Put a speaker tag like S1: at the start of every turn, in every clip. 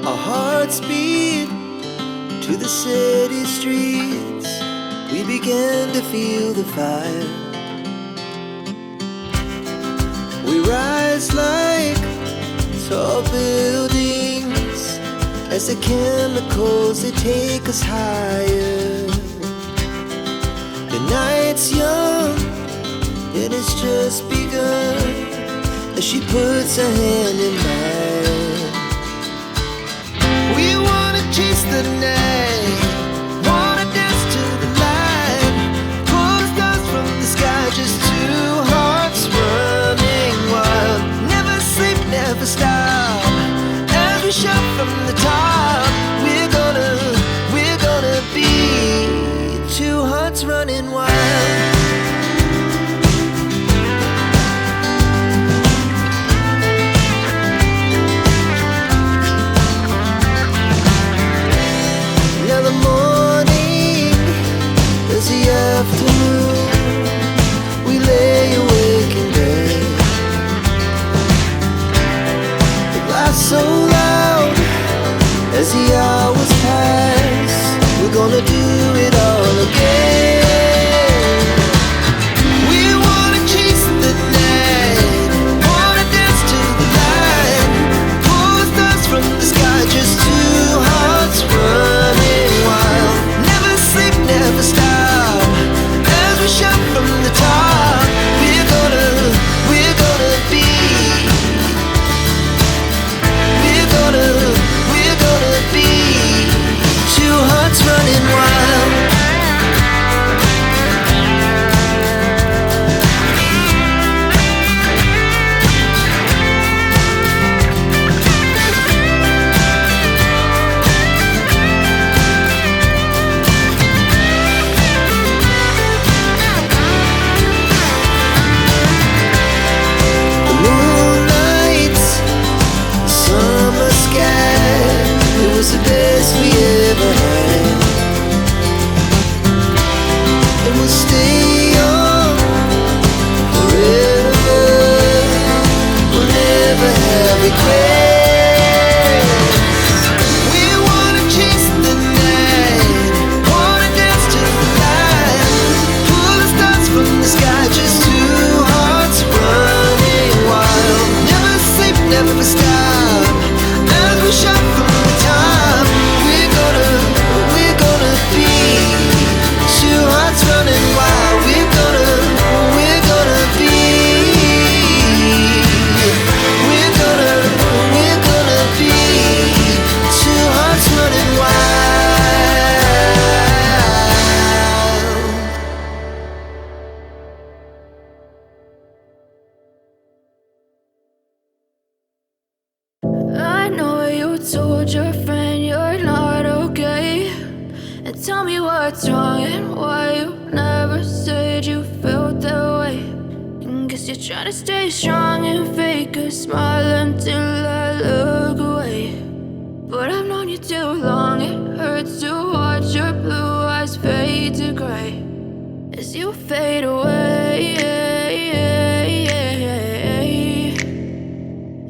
S1: Our hearts beat to the city streets. We began to feel the fire. We rise like tall buildings as the chemicals, they take us higher. The night's young and it's just begun as she puts her hand in mine. We wanna chase the night, wanna dance to the light, pull stars from the sky, just two hearts running wild. Never sleep, never stop, as we shout from the top. We're gonna be two hearts running wild. Now the morning is the afternoon. We lay awake in bed. The glass so loud as the hours pass. We're gonna do it all again. We wanna chase the night, wanna dance to the light, pull stars from the sky, just two hearts running wild. Never sleep, never stop, as we shout from the top. We're gonna be, we're gonna be two hearts running wild. The moonlight, summer sky, it was the best we ever had. And we'll stay young forever. We'll never have regrets. We wanna chase the night, wanna dance to the light, pull the stars from the sky, just two hearts running wild. Never sleep, never stop, as we shout from the top. We're gonna be two hearts running wild. We're gonna be, we're gonna be two hearts running wild.
S2: I know you told your friend you're not okay, and tell me what's wrong and why you never said you felt that way. And guess you're trying to stay strong and fake a smile until I look away. But I've known you too long, it hurts to watch your blue eyes fade to gray as you fade away,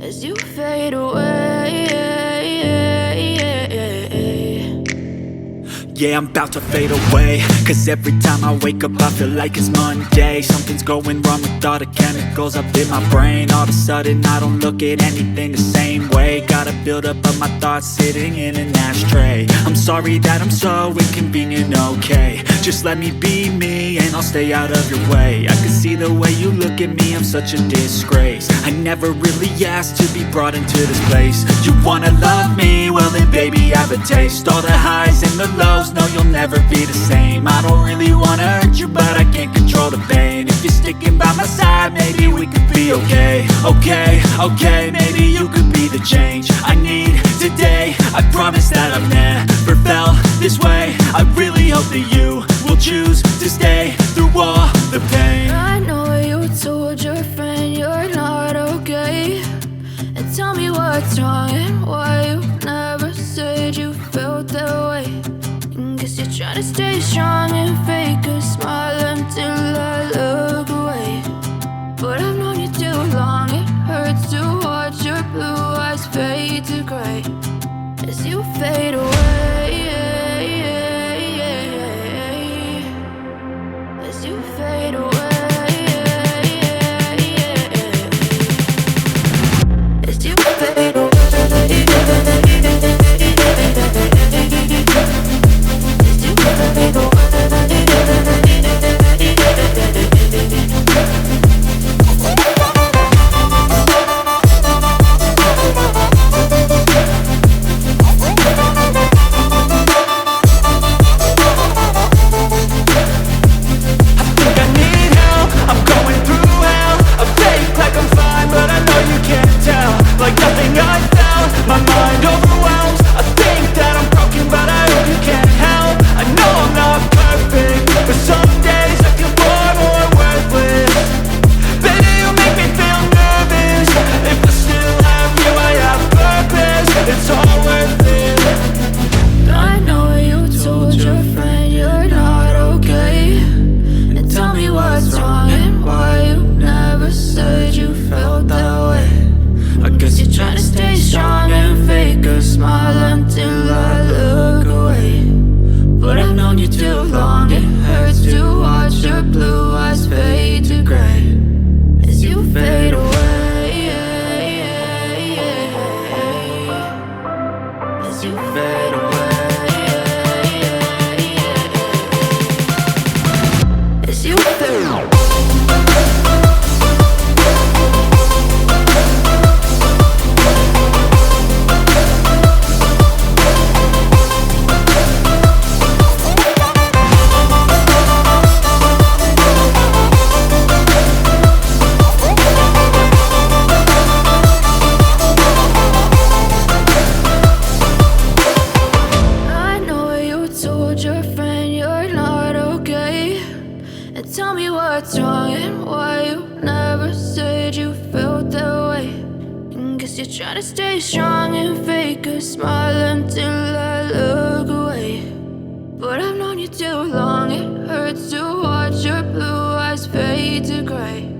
S2: as you fade away.
S3: Yeah, I'm about to fade away, cause every time I wake up I feel like it's Monday. Something's going wrong with all the chemicals up in my brain. All of a sudden I don't look at anything the same way. Gotta build up of my thoughts sitting in an ashtray. I'm sorry that I'm so inconvenient, okay. Just let me be me and I'll stay out of your way. I can see the way you look at me, I'm such a disgrace. I never really asked to be brought into this place. You wanna love me? Well then baby have a taste. All the highs and the lows, no you'll never be the same. I don't really wanna hurt you but I can't control the pain. If you're sticking by my side maybe we could be okay. Okay, maybe you could be the change I need today. I promise that I've never felt this way. I really hope that you will choose to stay through all the pain.
S2: I know you told your friend you're not okay, and tell me what's wrong and why you never said you felt that way. And guess you're trying to stay strong and fake a smile until I look away. But I've known you too long, it hurts to watch your blue eyes fade to gray Tell me what's wrong and why you never said you felt that way. And guess you're trying to stay strong and fake a smile until I look away. But I've known you too long, it hurts to watch your blue eyes fade to gray.